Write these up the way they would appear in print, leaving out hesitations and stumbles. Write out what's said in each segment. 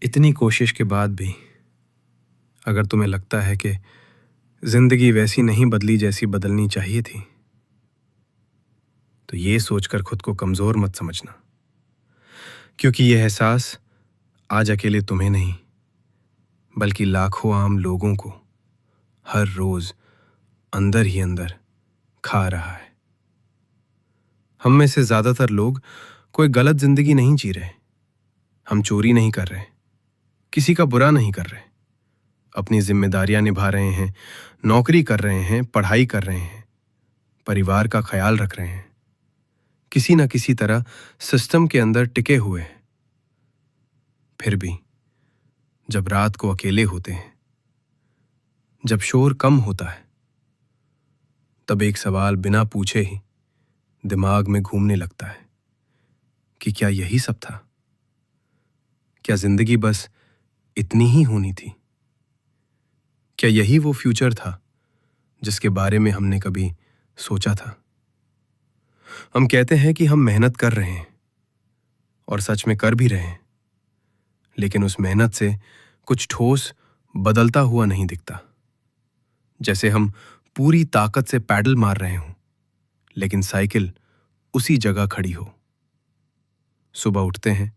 इतनी कोशिश के बाद भी अगर तुम्हें लगता है कि जिंदगी वैसी नहीं बदली जैसी बदलनी चाहिए थी, तो ये सोचकर खुद को कमजोर मत समझना, क्योंकि यह एहसास आज अकेले तुम्हें नहीं बल्कि लाखों आम लोगों को हर रोज अंदर ही अंदर खा रहा है। हम में से ज्यादातर लोग कोई गलत जिंदगी नहीं जी रहे। हम चोरी नहीं कर रहे, किसी का बुरा नहीं कर रहे, अपनी जिम्मेदारियां निभा रहे हैं, नौकरी कर रहे हैं, पढ़ाई कर रहे हैं, परिवार का ख्याल रख रहे हैं, किसी ना किसी तरह सिस्टम के अंदर टिके हुए हैं। फिर भी जब रात को अकेले होते हैं, जब शोर कम होता है, तब एक सवाल बिना पूछे ही दिमाग में घूमने लगता है कि क्या यही सब था? क्या जिंदगी बस इतनी ही होनी थी? क्या यही वो फ्यूचर था जिसके बारे में हमने कभी सोचा था? हम कहते हैं कि हम मेहनत कर रहे हैं और सच में कर भी रहे हैं, लेकिन उस मेहनत से कुछ ठोस बदलता हुआ नहीं दिखता। जैसे हम पूरी ताकत से पैडल मार रहे हों, लेकिन साइकिल उसी जगह खड़ी हो। सुबह उठते हैं,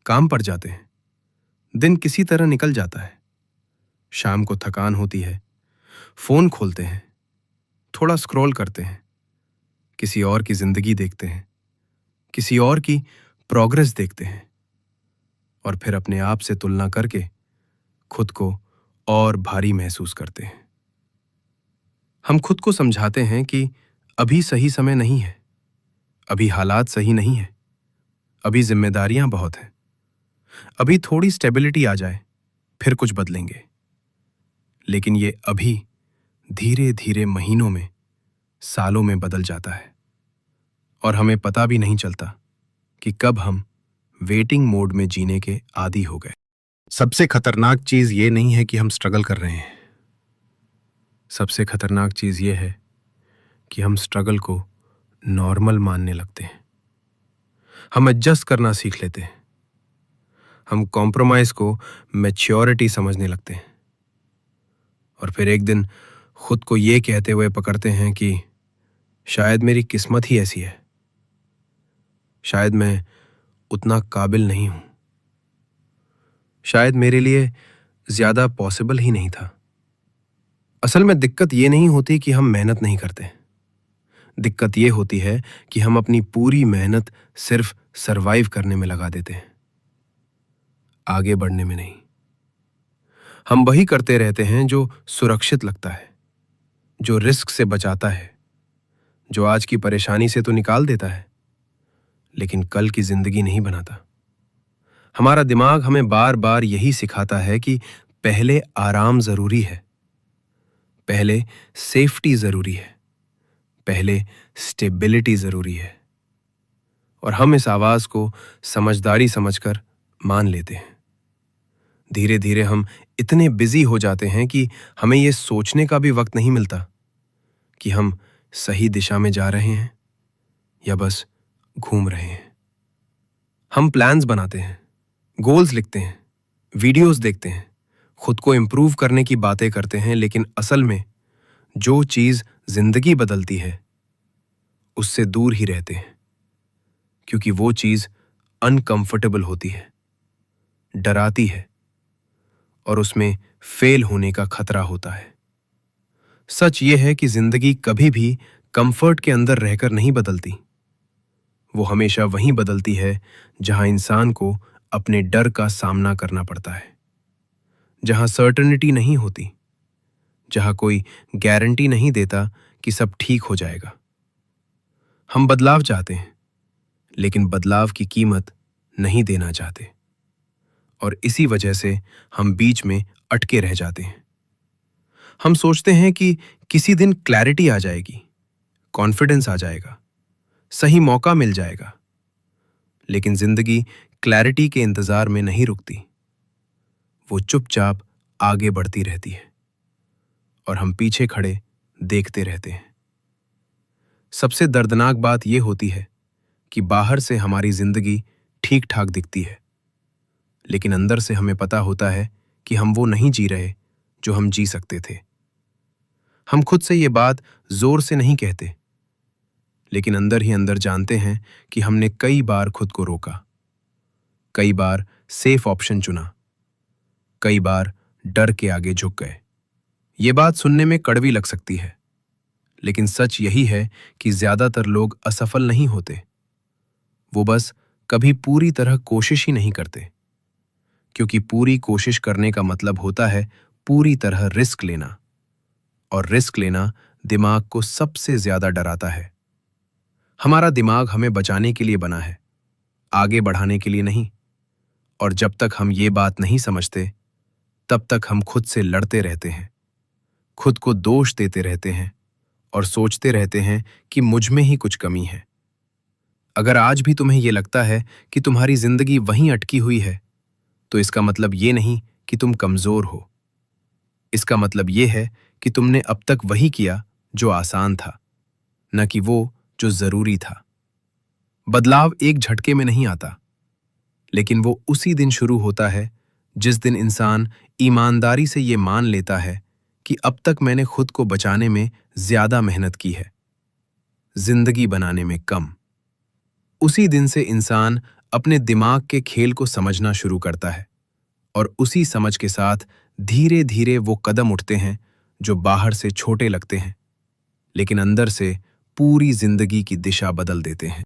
काम पर जाते हैं, दिन किसी तरह निकल जाता है। शाम को थकान होती है, फोन खोलते हैं, थोड़ा स्क्रॉल करते हैं, किसी और की जिंदगी देखते हैं, किसी और की प्रोग्रेस देखते हैं, और फिर अपने आप से तुलना करके खुद को और भारी महसूस करते हैं। हम खुद को समझाते हैं कि अभी सही समय नहीं है, अभी हालात सही नहीं है, अभी जिम्मेदारियां बहुत हैं, अभी थोड़ी स्टेबिलिटी आ जाए फिर कुछ बदलेंगे। लेकिन ये अभी धीरे धीरे महीनों में, सालों में बदल जाता है और हमें पता भी नहीं चलता कि कब हम वेटिंग मोड में जीने के आदी हो गए। सबसे खतरनाक चीज ये नहीं है कि हम स्ट्रगल कर रहे हैं। सबसे खतरनाक चीज ये है कि हम स्ट्रगल को नॉर्मल मानने लगते हैं। हम एडजस्ट करना सीख लेते हैं। हम कॉम्प्रोमाइज को मैच्योरिटी समझने लगते हैं और फिर एक दिन खुद को ये कहते हुए पकड़ते हैं कि शायद मेरी किस्मत ही ऐसी है, शायद मैं उतना काबिल नहीं हूं, शायद मेरे लिए ज्यादा पॉसिबल ही नहीं था। असल में दिक्कत ये नहीं होती कि हम मेहनत नहीं करते। दिक्कत ये होती है कि हम अपनी पूरी मेहनत सिर्फ सरवाइव करने में लगा देते हैं, आगे बढ़ने में नहीं। हम वही करते रहते हैं जो सुरक्षित लगता है, जो रिस्क से बचाता है, जो आज की परेशानी से तो निकाल देता है, लेकिन कल की जिंदगी नहीं बनाता। हमारा दिमाग हमें बार बार यही सिखाता है कि पहले आराम जरूरी है, पहले सेफ्टी जरूरी है, पहले स्टेबिलिटी जरूरी है, और हम इस आवाज को समझदारी समझकर मान लेते हैं। धीरे धीरे हम इतने बिजी हो जाते हैं कि हमें यह सोचने का भी वक्त नहीं मिलता कि हम सही दिशा में जा रहे हैं या बस घूम रहे हैं। हम प्लान्स बनाते हैं, गोल्स लिखते हैं, वीडियोस देखते हैं, खुद को इंप्रूव करने की बातें करते हैं, लेकिन असल में जो चीज जिंदगी बदलती है उससे दूर ही रहते हैं, क्योंकि वो चीज अनकंफर्टेबल होती है, डराती है और उसमें फेल होने का खतरा होता है। सच यह है कि जिंदगी कभी भी कंफर्ट के अंदर रहकर नहीं बदलती। वो हमेशा वहीं बदलती है जहां इंसान को अपने डर का सामना करना पड़ता है, जहां सर्टेनिटी नहीं होती, जहां कोई गारंटी नहीं देता कि सब ठीक हो जाएगा। हम बदलाव चाहते हैं, लेकिन बदलाव की कीमत नहीं देना चाहते, और इसी वजह से हम बीच में अटके रह जाते हैं। हम सोचते हैं कि किसी दिन क्लैरिटी आ जाएगी, कॉन्फिडेंस आ जाएगा, सही मौका मिल जाएगा, लेकिन जिंदगी क्लैरिटी के इंतजार में नहीं रुकती। वो चुपचाप आगे बढ़ती रहती है और हम पीछे खड़े देखते रहते हैं। सबसे दर्दनाक बात यह होती है कि बाहर से हमारी जिंदगी ठीक ठाक दिखती है, लेकिन अंदर से हमें पता होता है कि हम वो नहीं जी रहे जो हम जी सकते थे। हम खुद से ये बात जोर से नहीं कहते, लेकिन अंदर ही अंदर जानते हैं कि हमने कई बार खुद को रोका, कई बार सेफ ऑप्शन चुना, कई बार डर के आगे झुक गए। ये बात सुनने में कड़वी लग सकती है, लेकिन सच यही है कि ज्यादातर लोग असफल नहीं होते, वो बस कभी पूरी तरह कोशिश ही नहीं करते। क्योंकि पूरी कोशिश करने का मतलब होता है पूरी तरह रिस्क लेना, और रिस्क लेना दिमाग को सबसे ज्यादा डराता है। हमारा दिमाग हमें बचाने के लिए बना है, आगे बढ़ाने के लिए नहीं। और जब तक हम ये बात नहीं समझते, तब तक हम खुद से लड़ते रहते हैं, खुद को दोष देते रहते हैं और सोचते रहते हैं कि मुझ में ही कुछ कमी है। अगर आज भी तुम्हें यह लगता है कि तुम्हारी जिंदगी वहीं अटकी हुई है, तो इसका मतलब ये नहीं कि तुम कमजोर हो। इसका मतलब ये है कि तुमने अब तक वही किया जो आसान था, न कि वो जो जरूरी था। बदलाव एक झटके में नहीं आता, लेकिन वो उसी दिन शुरू होता है जिस दिन इंसान ईमानदारी से ये मान लेता है कि अब तक मैंने खुद को बचाने में ज्यादा मेहनत की है, जिंदगी बनाने में कम। उसी दिन से इंसान अपने दिमाग के खेल को समझना शुरू करता है, और उसी समझ के साथ धीरे धीरे वो कदम उठते हैं जो बाहर से छोटे लगते हैं, लेकिन अंदर से पूरी जिंदगी की दिशा बदल देते हैं।